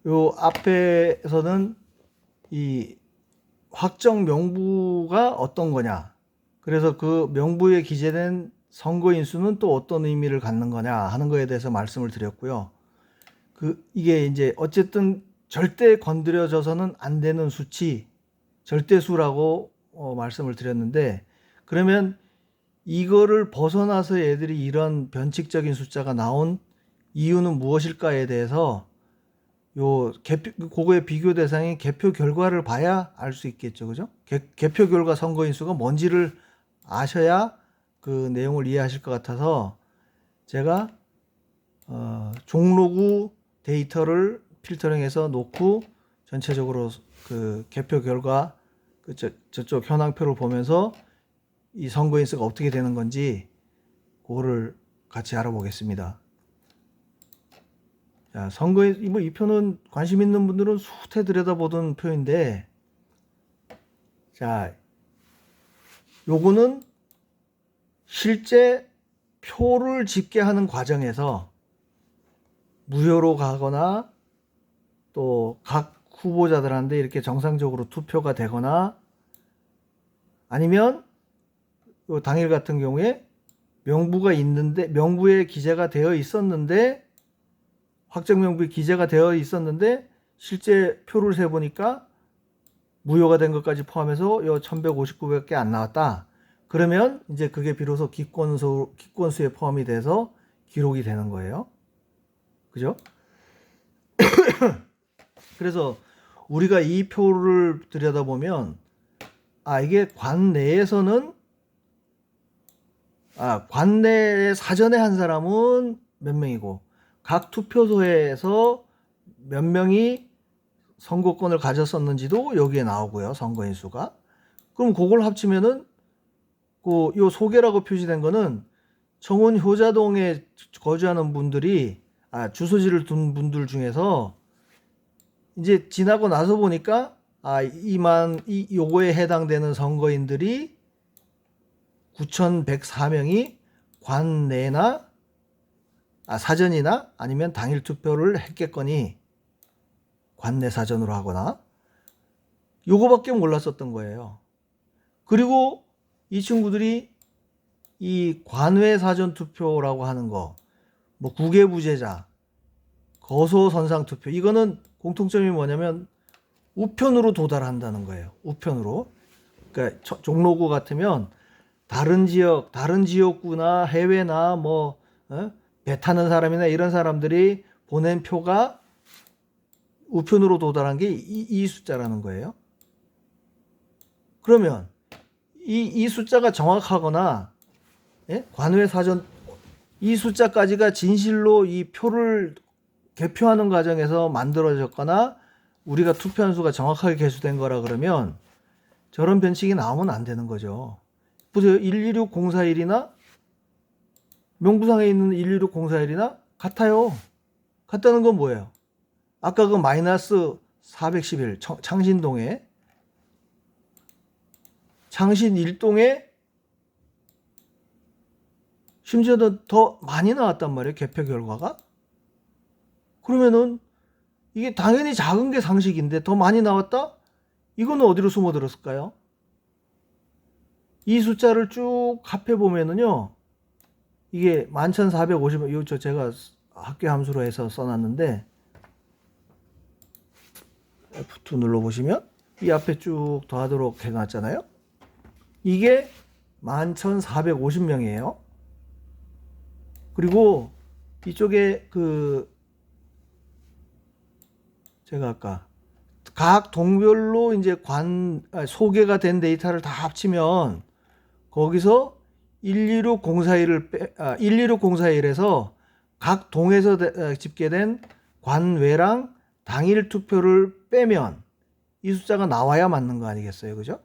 요 앞에서는 이 확정 명부가 어떤 거냐. 그래서 그 명부에 기재된 선거인 수는 또 어떤 의미를 갖는 거냐 하는 거에 대해서 말씀을 드렸고요. 이게 이제 어쨌든 절대 건드려져서는 안 되는 수치, 절대수라고 말씀을 드렸는데, 그러면 이거를 벗어나서 애들이 이런 변칙적인 숫자가 나온 이유는 무엇일까에 대해서 그거의 비교 대상인 개표 결과를 봐야 알 수 있겠죠. 그죠? 개표 결과 선거인 수가 뭔지를 아셔야 그 내용을 이해하실 것 같아서 제가 종로구 데이터를 필터링해서 놓고 전체적으로 그 개표 결과 저쪽 현황표를 보면서 이 선거인 수가 어떻게 되는 건지 그거를 같이 알아보겠습니다. 자, 선거인 이 표는 관심 있는 분들은 수태 들여다보던 표인데, 자, 요거는 실제 표를 집계하는 과정에서 무효로 가거나 또 각 후보자들한테 이렇게 정상적으로 투표가 되거나 아니면 당일 같은 경우에 명부가 있는데 명부에 기재가 되어 있었는데 확정 명부에 기재가 되어 있었는데 실제 표를 세 보니까 무효가 된 것까지 포함해서 요 1159밖에 안 나왔다. 그러면 이제 그게 비로소 기권수에 포함이 돼서 기록이 되는 거예요. 그죠? 그래서 우리가 이 표를 들여다보면 이게 관내에서는 관내에 사전에 한 사람은 몇 명이고 각 투표소에서 몇 명이 선거권을 가졌었는지도 여기에 나오고요. 선거인 수가. 그럼 그걸 합치면은 요 소개라고 표시된 거는 청운 효자동에 거주하는 분들이 주소지를 둔 분들 중에서 이제 지나고 나서 보니까 요거에 해당되는 선거인들이 9,104명이 관내나 사전이나 아니면 당일 투표를 했겠거니 관내 사전으로 하거나 요거밖에 몰랐었던 거예요. 그리고 이 친구들이 이 관외 사전 투표라고 하는 거, 뭐 국외부재자, 거소 선상 투표, 이거는 공통점이 뭐냐면 우편으로 도달한다는 거예요. 우편으로. 그러니까 종로구 같으면 다른 지역구나 해외나 배 타는 사람이나 이런 사람들이 보낸 표가 우편으로 도달한 게 이 숫자라는 거예요. 그러면 이 숫자가 정확하거나 관외 사전 이 숫자까지가 진실로 이 표를 개표하는 과정에서 만들어졌거나 우리가 투표한 수가 정확하게 개수된 거라 그러면 저런 변칙이 나오면 안 되는 거죠. 보세요. 126041이나 명부상에 있는 126041이나 같아요. 같다는 건 뭐예요? 아까 그 마이너스 411 창신동에 창신 1동에 심지어는 더 많이 나왔단 말이에요. 개표 결과가. 그러면은 이게 당연히 작은 게 상식인데 더 많이 나왔다? 이거는 어디로 숨어들었을까요? 이 숫자를 쭉 합해보면은요. 이게 11,450, 이거 제가 학교 함수로 해서 써놨는데 F2 눌러보시면 이 앞에 쭉 더하도록 해놨잖아요. 이게 11,450명이에요. 그리고 이쪽에 제가 아까 각 동별로 이제 소개가 된 데이터를 다 합치면 거기서 126,041에서 각 동에서 집계된 관외랑 당일 투표를 빼면 이 숫자가 나와야 맞는 거 아니겠어요? 그죠?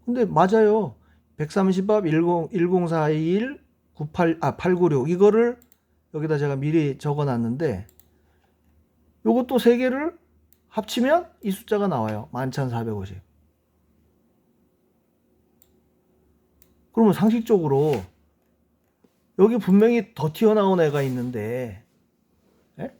근데 맞아요. 130밥 1041 896 이거를 여기다 제가 미리 적어 놨는데 요것도 세 개를 합치면 이 숫자가 나와요. 11,450. 그러면 상식적으로 여기 분명히 더 튀어나온 애가 있는데, 예?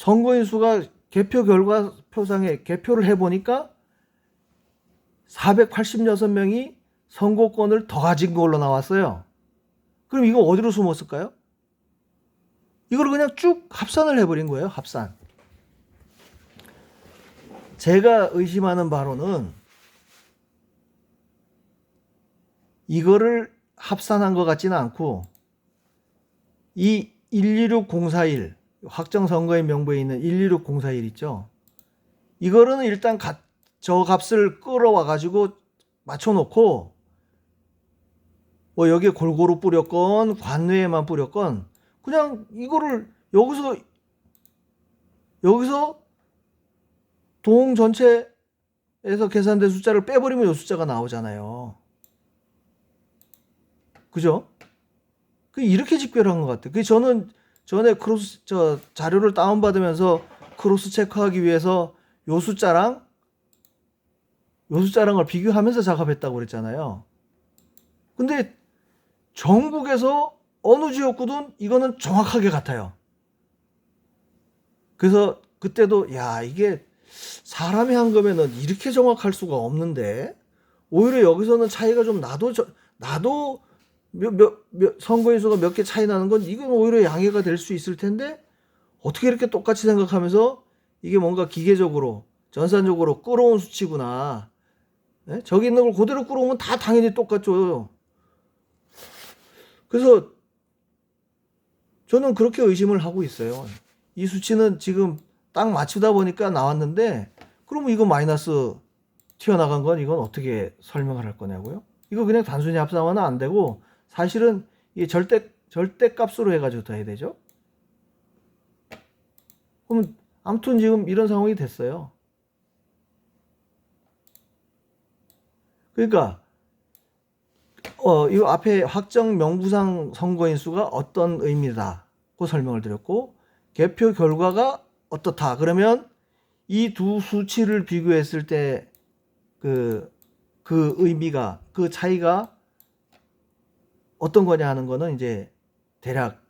선거인 수가 개표 결과표상에 개표를 해보니까 486명이 선거권을 더 가진 걸로 나왔어요. 그럼 이거 어디로 숨었을까요? 이걸 그냥 쭉 합산을 해버린 거예요. 합산. 제가 의심하는 바로는 이거를 합산한 것 같지는 않고 이 126041 확정선거인 명부에 있는 126041 있죠. 이거는 일단 저 값을 끌어와 가지고 맞춰놓고 뭐 여기에 골고루 뿌렸건 관외에만 뿌렸건 그냥 이거를 여기서 동 전체에서 계산된 숫자를 빼버리면 이 숫자가 나오잖아요. 그죠? 이렇게 집계를 한 것 같아요. 저는 전에 자료를 다운받으면서 크로스 체크하기 위해서 요 숫자랑을 비교하면서 작업했다고 그랬잖아요. 근데 전국에서 어느 지역구든 이거는 정확하게 같아요. 그래서 그때도 야, 이게 사람이 한 거면은 이렇게 정확할 수가 없는데 오히려 여기서는 차이가 좀 나도 선거인 수가 몇 개 차이 나는 건 이건 오히려 양해가 될 수 있을 텐데 어떻게 이렇게 똑같이 생각하면서 이게 뭔가 기계적으로 전산적으로 끌어온 수치구나. 네? 저기 있는 걸 그대로 끌어오면 다 당연히 똑같죠. 그래서 저는 그렇게 의심을 하고 있어요. 이 수치는 지금 딱 맞추다 보니까 나왔는데 그러면 이거 마이너스 튀어나간 건 이건 어떻게 설명을 할 거냐고요? 이거 그냥 단순히 합산하면 안 되고 사실은 이게 절대값으로 해가지고 더 해야 되죠. 그럼 아무튼 지금 이런 상황이 됐어요. 그러니까 이 앞에 확정 명부상 선거인 수가 어떤 의미다고 설명을 드렸고 개표 결과가 어떻다. 그러면 이 두 수치를 비교했을 때 그 의미가 그 차이가 어떤 거냐 하는 거는 이제 대략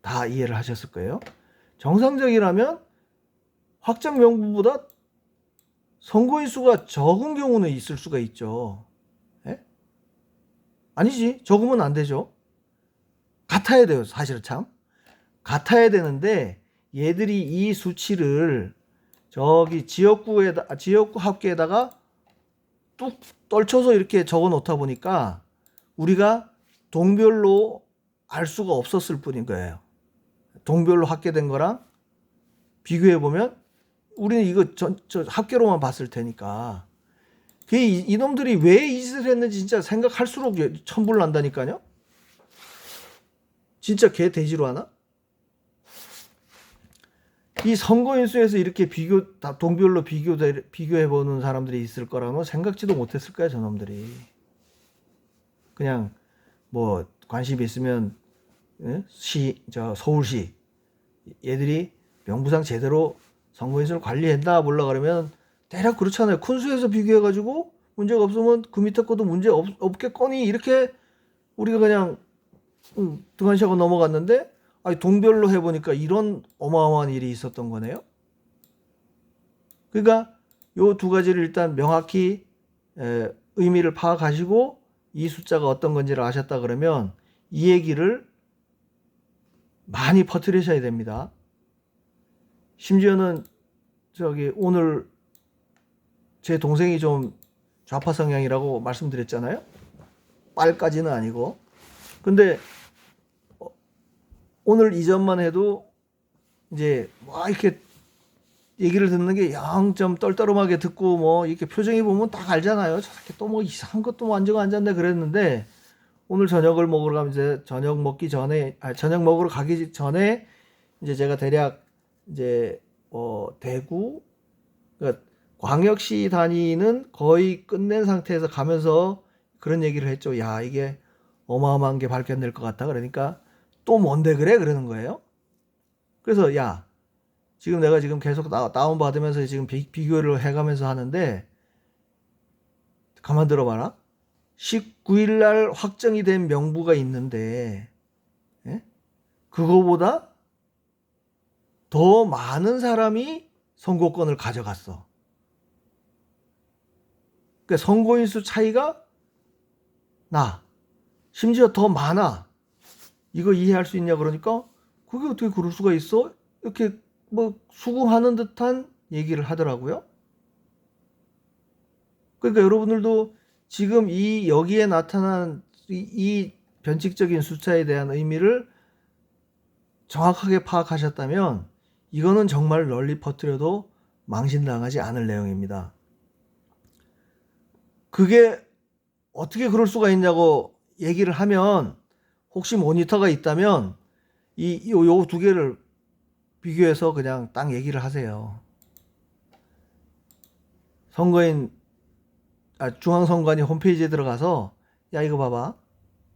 다 이해를 하셨을 거예요. 정상적이라면 확정 명부보다 선거인 수가 적은 경우는 있을 수가 있죠. 예? 아니지. 적으면 안 되죠. 같아야 돼요. 사실은 참. 같아야 되는데 얘들이 이 수치를 저기 지역구 합계에다가 뚝 떨쳐서 이렇게 적어 놓다 보니까 우리가 동별로 알 수가 없었을 뿐인 거예요. 동별로 합계된 거랑 비교해 보면 우리는 이거 합계로만 봤을 테니까 이놈들이 왜 이 짓을 했는지 진짜 생각할수록 천불 난다니까요. 진짜 개 돼지로 하나? 이 선거인 수에서 이렇게 다 동별로 비교해 보는 사람들이 있을 거라면 생각지도 못했을 거야, 저놈들이. 그냥 뭐 관심이 있으면 서울시 얘들이 명부상 제대로 선거인 수를 관리했나 몰라 그러면 대략 그렇잖아요. 큰 수에서 비교해 가지고 문제가 없으면 그 밑에 것도 문제 없겠거니 이렇게 우리가 그냥 등한시하고 넘어갔는데 동별로 해보니까 이런 어마어마한 일이 있었던 거네요. 그러니까 요 두 가지를 일단 명확히 의미를 파악하시고 이 숫자가 어떤 건지를 아셨다 그러면 이 얘기를 많이 퍼뜨리셔야 됩니다. 심지어는 오늘 제 동생이 좀 좌파 성향이라고 말씀드렸잖아요. 빨까지는 아니고. 근데 오늘 이전만 해도 이제 이렇게 얘기를 듣는 게 영 좀 떨떠름하게 듣고 뭐 이렇게 표정이 보면 딱 알잖아요. 저렇게 또 뭐 이상한 것도 완전 앉았네 그랬는데 오늘 저녁을 먹으러 가면 이제 저녁 먹으러 가기 전에 이제 제가 대략 이제 대구 그러니까 광역시 단위는 거의 끝낸 상태에서 가면서 그런 얘기를 했죠. 야, 이게 어마어마한 게 발견될 것 같다. 그러니까 또 뭔데 그래? 그러는 거예요. 그래서 야, 지금 내가 지금 계속 다운 받으면서 지금 비교를 해가면서 하는데 가만 들어봐라. 19일 날 확정이 된 명부가 있는데 그거보다 더 많은 사람이 선거권을 가져갔어. 그러니까 선거인수 차이가 나. 심지어 더 많아. 이거 이해할 수 있냐 그러니까 그게 어떻게 그럴 수가 있어? 이렇게 뭐 수긍하는 듯한 얘기를 하더라고요. 그러니까 여러분들도 지금 이 여기에 나타난 이 변칙적인 숫자에 대한 의미를 정확하게 파악하셨다면 이거는 정말 널리 퍼뜨려도 망신당하지 않을 내용입니다. 그게 어떻게 그럴 수가 있냐고 얘기를 하면 혹시 모니터가 있다면 요 두 개를 비교해서 그냥 딱 얘기를 하세요. 중앙선관위 홈페이지에 들어가서 야 이거 봐봐.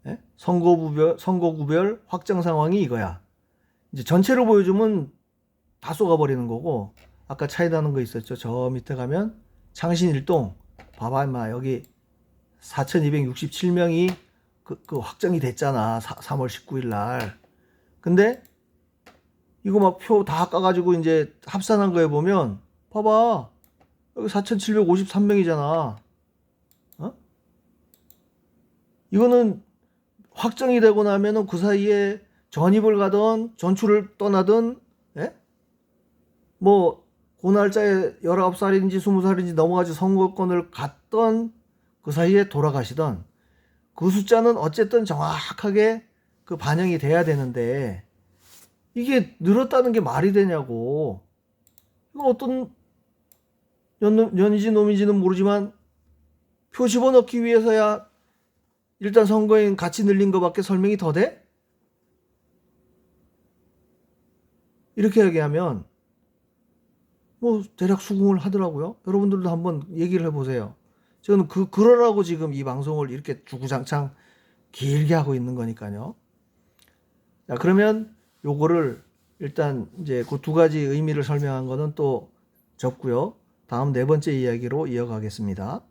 예? 선거구별 확정 상황이 이거야. 이제 전체로 보여주면 다 쏘가버리는 거고 아까 차이 나는 거 있었죠. 저 밑에 가면 창신일동 봐봐 임마 여기 4,267명이 그 확정이 됐잖아. 3월 19일 날. 근데 이거 막 표 다 까가지고 이제 합산한 거에 보면 봐봐 여기 4,753명이잖아. 어? 이거는 확정이 되고 나면은 그 사이에 전입을 가던 전출을 떠나던 예? 뭐 그 날짜에 19살인지 20살인지 넘어가지고 선거권을 갔던 그 사이에 돌아가시던 그 숫자는 어쨌든 정확하게 그 반영이 돼야 되는데 이게 늘었다는 게 말이 되냐고. 이건 어떤 년인지 놈인지는 모르지만 표 집어넣기 위해서야 일단 선거인 같이 늘린 것밖에 설명이 더 돼? 이렇게 얘기하면 뭐 대략 수긍을 하더라고요. 여러분들도 한번 얘기를 해보세요. 저는 그러라고 지금 이 방송을 이렇게 주구장창 길게 하고 있는 거니까요. 자, 그러면 요거를 일단 이제 그 두 가지 의미를 설명한 거는 또 접고요. 다음 네 번째 이야기로 이어가겠습니다.